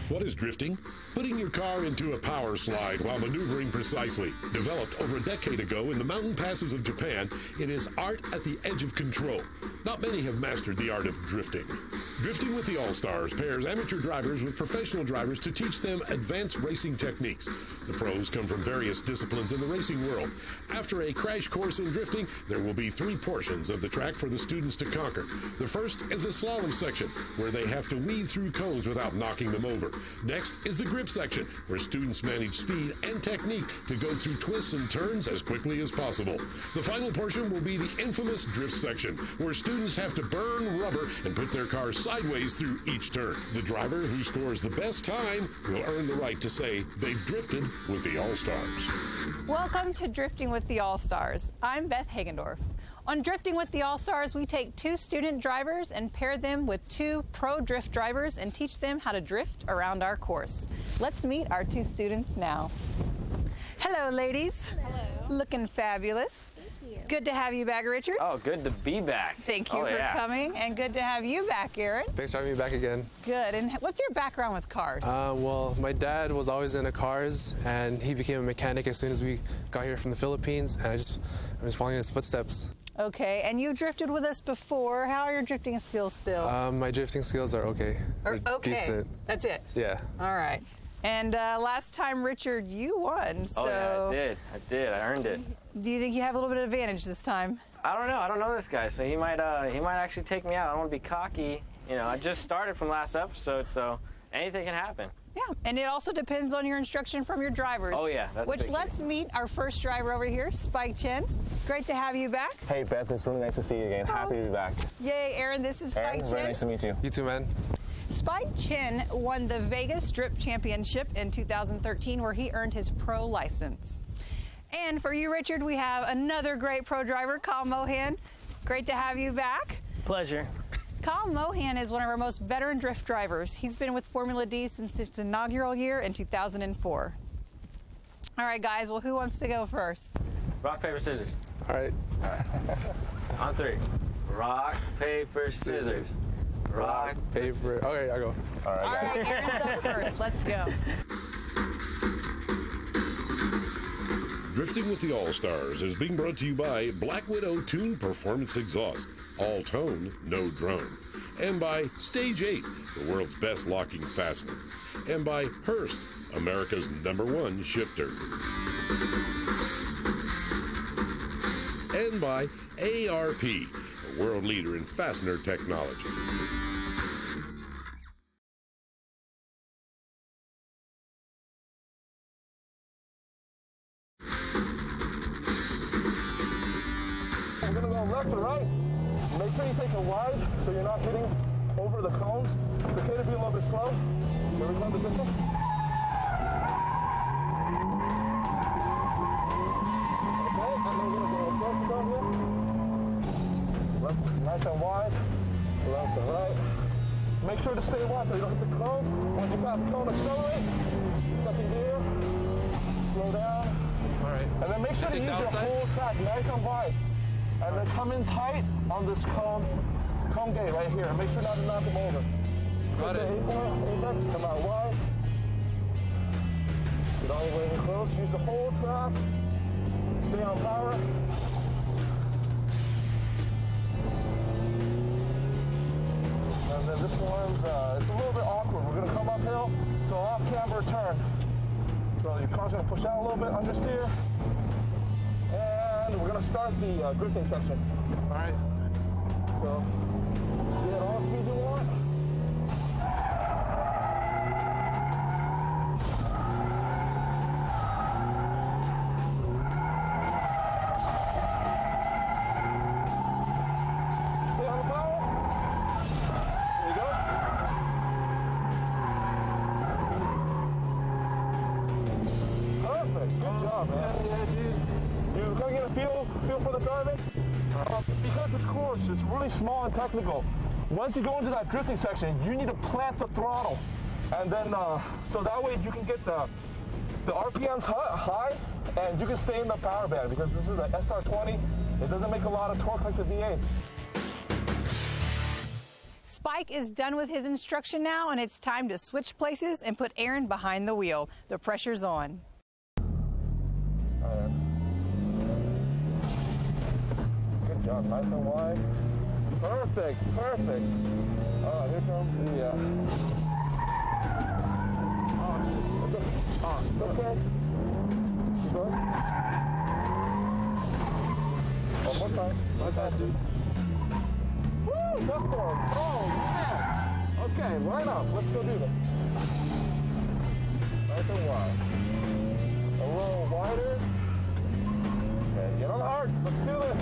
What is drifting? Putting your car into a power slide while maneuvering precisely. Developed over a decade ago in the mountain passes of Japan, it is art at the edge of control. Not many have mastered the art of drifting. Drifting with the All-Stars pairs amateur drivers with professional drivers to teach them advanced racing techniques. The pros come from various disciplines in the racing world. After a crash course in drifting, there will be 3 portions of the track for the students to conquer. The first is the slalom section, where they have to weave through cones without knocking them over. Next is the grip section, where students manage speed and technique to go through twists and turns as quickly as possible. The final portion will be the infamous drift section, where students have to burn rubber and put their car sideways through each turn. The driver who scores the best time will earn the right to say they've drifted with the All-Stars. Welcome to Drifting with the All-Stars. I'm Beth Hagendorf. On Drifting with the All-Stars, we take 2 student drivers and pair them with 2 pro drift drivers and teach them how to drift around our course. Let's meet our 2 students now. Hello, ladies. Hello. Looking fabulous. Thank you. Good to have you back, Richard. Oh, good to be back. Thank you for coming, and good to have you back, Aaron. Thanks for having me back again. Good. And what's your background with cars? Well, my dad was always into cars, and he became a mechanic as soon as we got here from the Philippines, and I was following in his footsteps. Okay, and you drifted with us before. How are your drifting skills still? My drifting skills are okay. They're okay, decent. That's it? Yeah. All right. And last time, Richard, you won. So Oh, yeah, I did. I earned it. Do you think you have a little bit of advantage this time? I don't know. I don't know this guy, so he might actually take me out. I don't want to be cocky. You know, I just started from last episode, so anything can happen. Yeah, and it also depends on your instruction from your drivers. Oh, yeah, that's Which, let's meet our first driver over here, Spike Chen. Great to have you back. Hey, Beth, it's really nice to see you again. Happy to be back. Yay, Aaron, this is Spike Chen. Very nice to meet you. You too, man. Spike Chen won the Vegas Strip Championship in 2013, where he earned his pro license. And for you, Richard, we have another great pro driver, Kyle Mohan. Great to have you back. Pleasure. Kyle Mohan is one of our most veteran drift drivers. He's been with Formula D since its inaugural year in 2004. All right, guys, well, who wants to go first? Rock, paper, scissors. All right. On 3. Rock, paper, scissors. Rock, paper. Okay, I'll go. All right, All guys. right, Aaron's up first. Let's go. Drifting with the All-Stars is being brought to you by Black Widow Tune Performance Exhaust, all tone, no drone, and by Stage 8, the world's best locking fastener, and by Hurst, America's #1 shifter, and by ARP, a world leader in fastener technology. We're going to go left to right. Make sure you take it wide so you're not hitting over the cones. It's okay to be a little bit slow. Here we go, the distance. Okay, and then we're going to go left down here. Left, nice and wide. Left to right. Make sure to stay wide so you don't hit the cone. Once you pass the cone, accelerate. Second gear. Slow down. All right. And then make sure to use your whole track nice and wide. And then come in tight on this cone gate right here. Make sure not to knock them over. Got it. Apex, come out wide. Get all the way in close. Use the whole track. Stay on power. And then this one's, it's a little bit awkward. We're gonna come uphill to off-camber turn. So your car's gonna push out a little bit, understeer. And we're gonna start the drifting section. All right. So, get all speed you want. Stay on the power. There you go. Perfect. Good job, man. You're gonna get a feel for the driving. Because this course is really small and technical, once you go into that drifting section, you need to plant the throttle, and then so that way you can get the RPMs high, and you can stay in the power band because this is an SR20. It doesn't make a lot of torque like the V8s. Spike is done with his instruction now, and it's time to switch places and put Aaron behind the wheel. The pressure's on. Good job, nice and wide. Perfect, perfect. Here comes the, okay. Good. One more time. My bad, dude. Woo, that's one. Oh, man. Okay, line up. Let's go do this. Nice and wide. A little wider. Okay, get on the arc. Let's do this.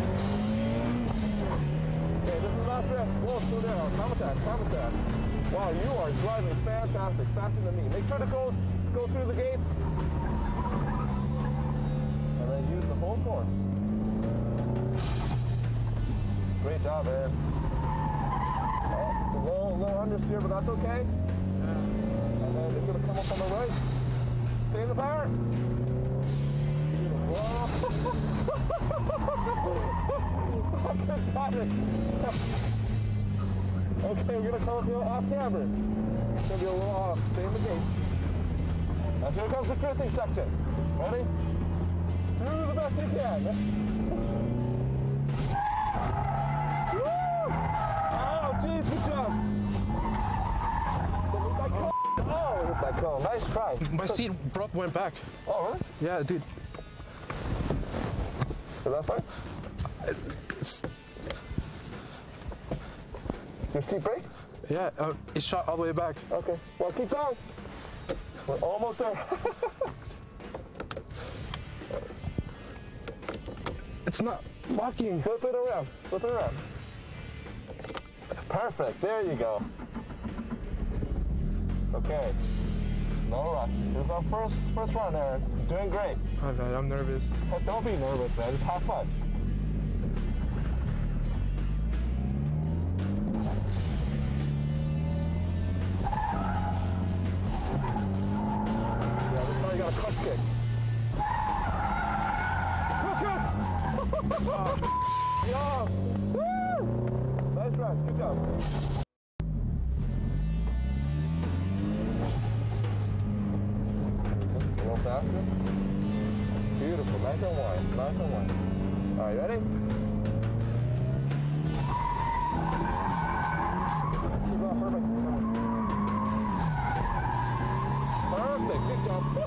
Okay, this is not drift. Whoa, slow down. Time attack, time attack. Wow, you are driving fantastic. Faster than me. Make sure to go through the gates. And then use the whole course. Great job, Aaron. Oh, a little understeer, but that's okay. Yeah. And then it's going to come up on the right. Stay in the power. Good timing. Okay, we're going to come up here off camera. It's going to be a little off. Stay in the gate. And here comes the drifting section. Ready? Do the best you can. Oh, geez, good job. Oh, hit that cone. Nice try. My seat went back. Oh, really? Yeah, dude. Is that fine? Your seat brake? Yeah, it shot all the way back. Okay, well, keep going. We're almost there. It's not locking. Flip it around. Flip it around. Perfect. There you go. Okay. No rush. Here's our first run, Aaron. You're doing great. Oh, man, I'm nervous. Don't be nervous, man. Just have fun. Yeah, this time you got a clutch kick. Yeah. Woo! Nice run. Good job. A little faster. Beautiful. Nice and wide. Nice and wide. All right, ready? Keep going. Perfect. Perfect. Good job. Go,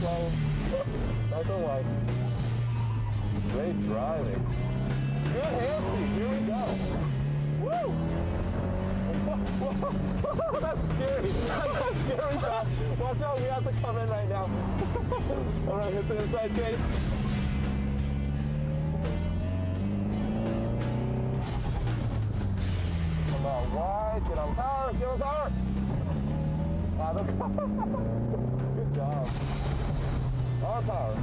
slow. Nice and wide. Great driving. Good hand speed. Here we go. Woo! That's scary. That's scary, Josh. Watch out. We have to come in right now. All right, hit the inside gate. Come on, wide. Get on power. Get on power. Good job. Our power.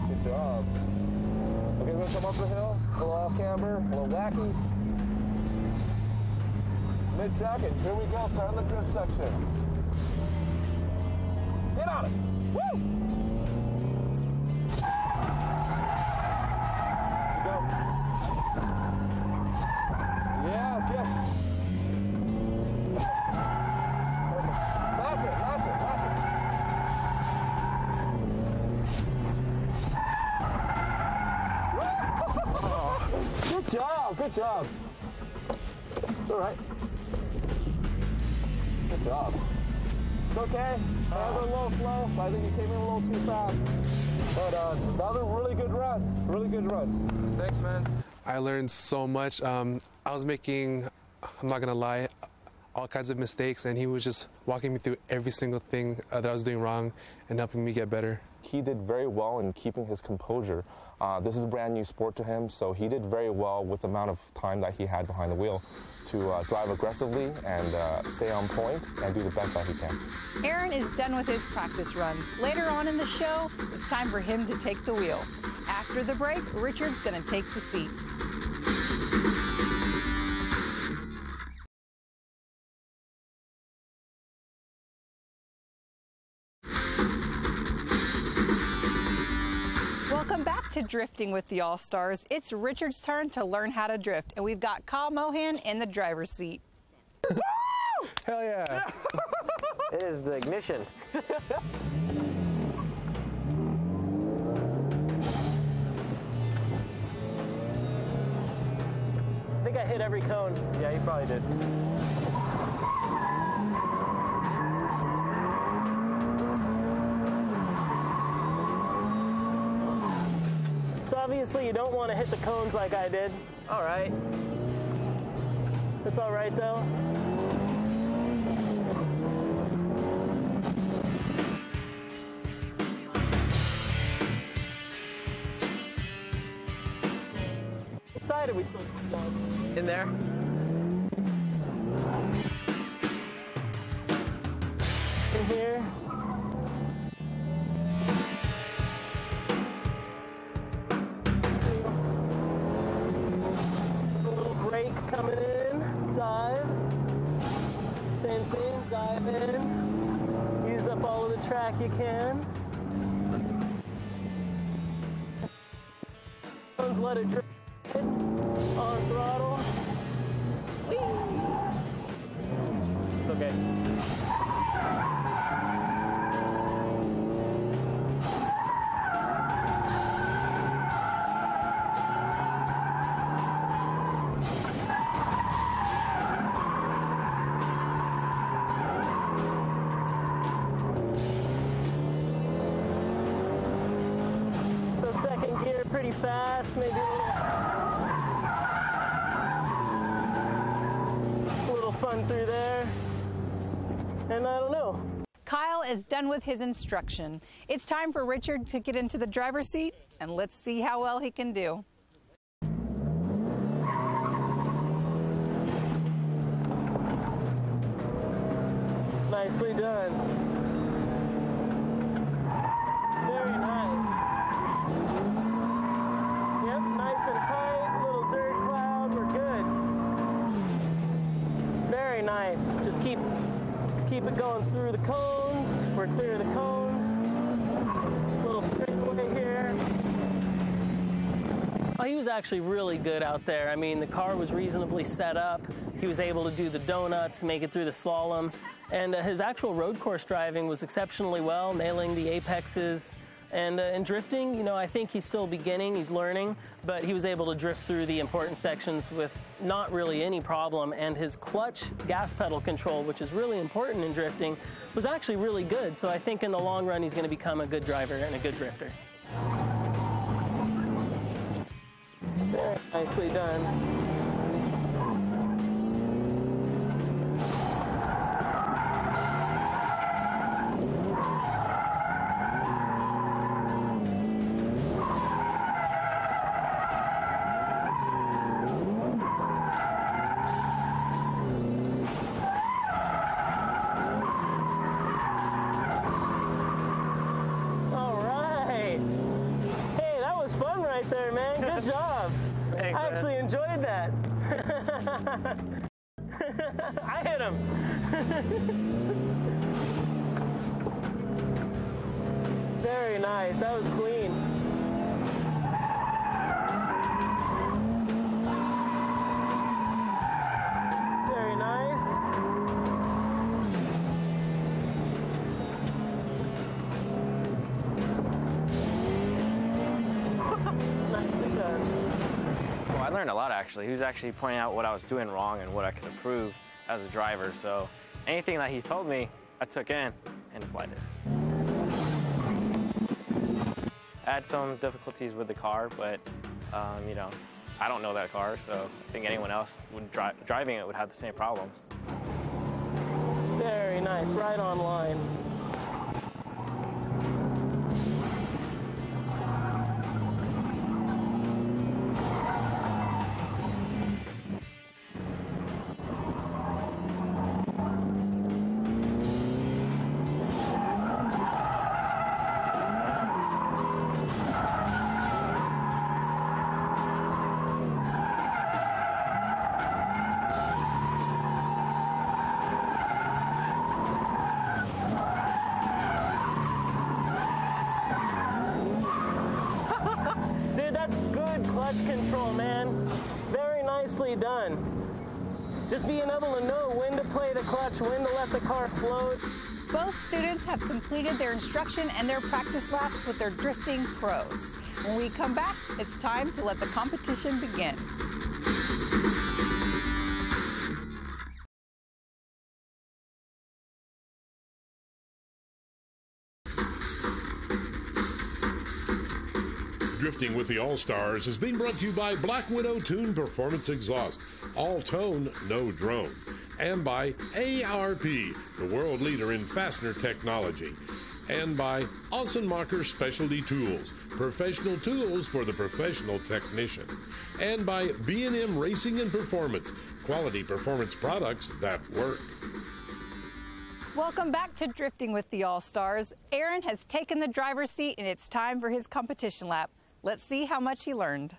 Good job. Okay, we're gonna come up the hill, a little off camber, a little wacky. Mid-second, here we go, start on the drift section. Get on it! Woo! Go. Yes, yes. Lock it, lock it, lock it. Good job, good job. It's all right. Good job. It's okay. Another low flow. I think you came in a little too fast. But another really good run. Really good run. Thanks, man. I learned so much. I was making, I'm not gonna lie, all kinds of mistakes, and he was just walking me through every single thing that I was doing wrong and helping me get better. He did very well in keeping his composure. This is a brand new sport to him, so he did very well with the amount of time that he had behind the wheel to drive aggressively and stay on point and do the best that he can. Aaron is done with his practice runs. Later on in the show, it's time for him to take the wheel. After the break, Richard's going to take the seat. Welcome back to Drifting with the All-Stars. It's Richard's turn to learn how to drift, and we've got Kyle Mohan in the driver's seat. Hell yeah. It is the ignition. I think I hit every cone. Yeah, you probably did. So obviously you don't want to hit the cones like I did. All right. It's all right though. Which side are we supposed to be on? In there. In here. A little break coming in. Dive. Same thing. Dive in. Use up all of the track you can. Let it drip. On throttle. Whee! It's okay. So second gear pretty fast, maybe a little fun through there. And I don't know. Kyle is done with his instruction. It's time for Richard to get into the driver's seat, and let's see how well he can do. Nicely done. Very nice. Yep, nice and tight. Little dirt cloud. We're good. Very nice. Just keep it going through the cones. We're clear of the cones. Little straightaway here. Oh, he was actually really good out there. I mean, the car was reasonably set up. He was able to do the donuts, make it through the slalom. And his actual road course driving was exceptionally well, nailing the apexes. And in drifting, you know, I think he's still beginning, he's learning, but he was able to drift through the important sections with not really any problem. And his clutch gas pedal control, which is really important in drifting, was actually really good. So I think in the long run, he's going to become a good driver and a good drifter. Very nicely done. There, man. Good job. Thanks, I actually man. enjoyed that. I hit him. Very nice. That was clean. Very nice. Well, I learned a lot, actually. He was actually pointing out what I was doing wrong and what I could improve as a driver. So anything that he told me, I took in and applied it. I had some difficulties with the car, but, you know, I don't know that car, so I think anyone else would driving it would have the same problems. Very nice. Right on line. done. Just being able to know when to play the clutch, when to let the car float. Both students have completed their instruction and their practice laps with their drifting pros. When we come back, it's time to let the competition begin. Drifting with the All-Stars is being brought to you by Black Widow Tune Performance Exhaust, all tone, no drone, and by ARP, the world leader in fastener technology, and by Ossenmacher Specialty Tools, professional tools for the professional technician, and by B&M Racing and Performance, quality performance products that work. Welcome back to Drifting with the All-Stars. Aaron has taken the driver's seat and it's time for his competition lap. Let's see how much he learned.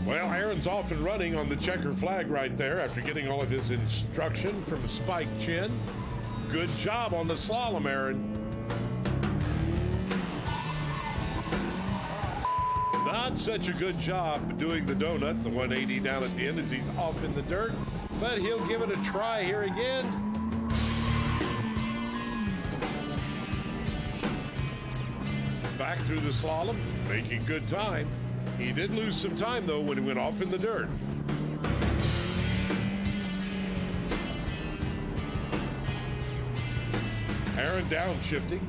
Well, Aaron's off and running on the checker flag right there after getting all of his instruction from Spike Chin. Good job on the slalom, Aaron. Not such a good job doing the donut, the 180 down at the end as he's off in the dirt, but he'll give it a try here again. Back through the slalom, making good time. He did lose some time, though, when he went off in the dirt. Aaron downshifting.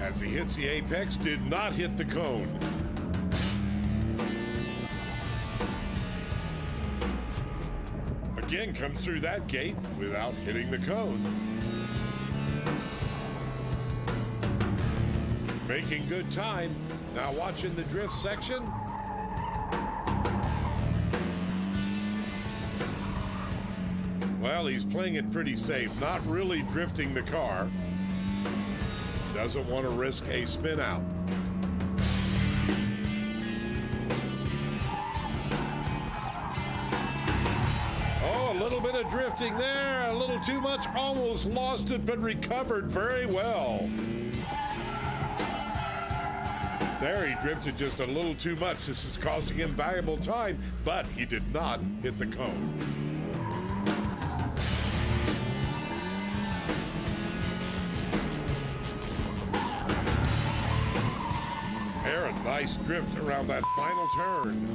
As he hits the apex, did not hit the cone. Again, comes through that gate without hitting the cone. Making good time. Now watching the drift section. Well, he's playing it pretty safe, not really drifting the car. Doesn't want to risk a spin out. Oh, a little bit of drifting there, a little too much, almost lost it, but recovered very well. There, he drifted just a little too much. This is costing him valuable time, but he did not hit the cone. Aaron, nice drift around that final turn.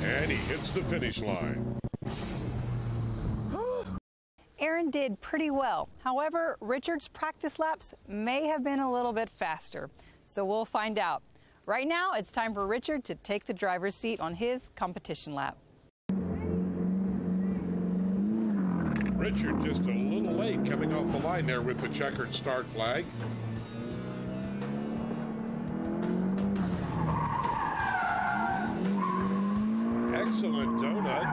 And he hits the finish line. Aaron did pretty well. However, Richard's practice laps may have been a little bit faster. So we'll find out. Right now, it's time for Richard to take the driver's seat on his competition lap. Richard just a little late coming off the line there with the checkered start flag. Excellent donut.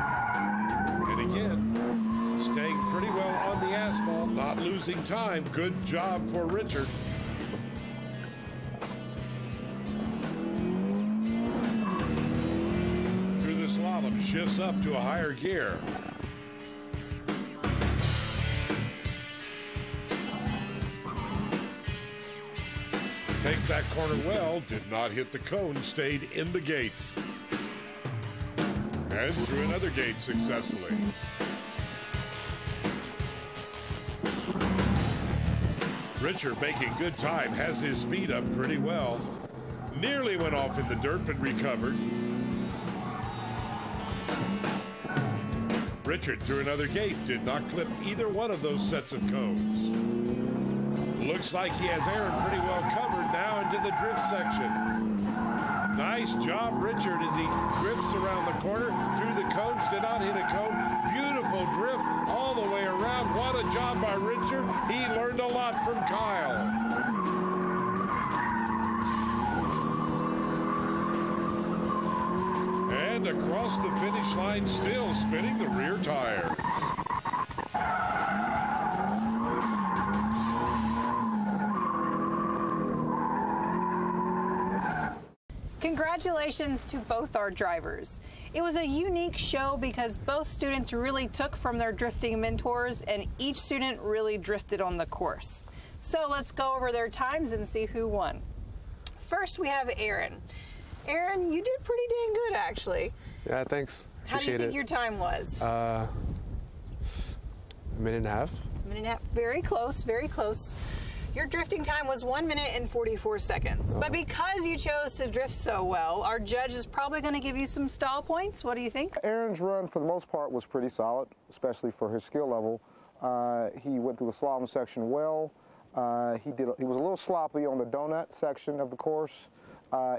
And again, staying pretty well on the asphalt, not losing time. Good job for Richard. Shifts up to a higher gear. Takes that corner well, did not hit the cone, stayed in the gate. And through another gate successfully. Richard making good time, has his speed up pretty well. Nearly went off in the dirt, but recovered. Richard through another gate, did not clip either one of those sets of cones. Looks like he has Aaron pretty well covered now into the drift section. Nice job, Richard, as he drifts around the corner, through the cones, did not hit a cone. Beautiful drift all the way around. What a job by Richard. He learned a lot from Kyle. And across the finish line, still spinning the rear tires. Congratulations to both our drivers. It was a unique show because both students really took from their drifting mentors and each student really drifted on the course. So let's go over their times and see who won. First, we have Aaron. Aaron, you did pretty dang good, actually. Yeah, thanks. How do you think your time was? A minute and a half. Minute and a half. Very close, very close. Your drifting time was 1 minute and 44 seconds. But because you chose to drift so well, our judge is probably going to give you some stall points. What do you think? Aaron's run, for the most part, was pretty solid, especially for his skill level. He went through the slalom section well. He was a little sloppy on the donut section of the course.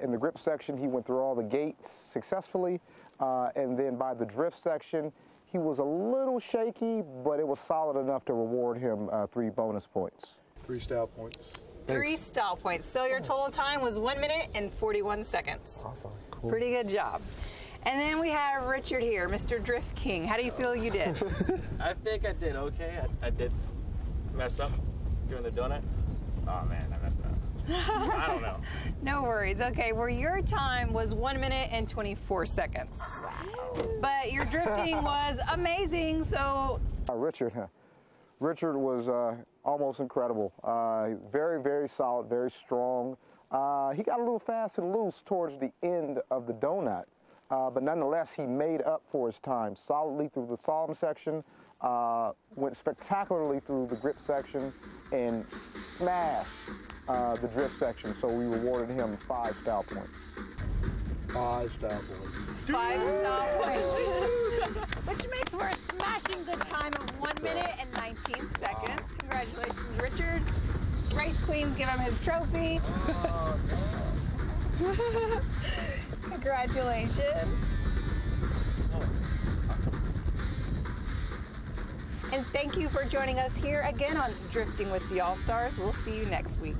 In the grip section, he went through all the gates successfully. And then by the drift section, he was a little shaky, but it was solid enough to reward him 3 bonus points. 3 stall points. Thanks. 3 stall points. So your total time was 1 minute and 41 seconds. Awesome. Cool. Pretty good job. And then we have Richard here, Mr. Drift King. How do you feel you did? I think I did okay. I did mess up doing the donuts. Oh man, I messed up. I don't know. No worries. Okay, well, your time was 1 minute and 24 seconds. But your drifting was amazing, so... Richard was almost incredible. Very, very solid, very strong. He got a little fast and loose towards the end of the donut, but nonetheless, he made up for his time solidly through the slalom section, went spectacularly through the grip section, and smashed the drift section, so we rewarded him 5 stall points. 5 stall points. 5 stall points. Which makes for a smashing good time of 1 minute and 19 seconds. Congratulations, Richard. Race Queens give him his trophy. Congratulations. And thank you for joining us here again on Drifting with the All-Stars. We'll see you next week.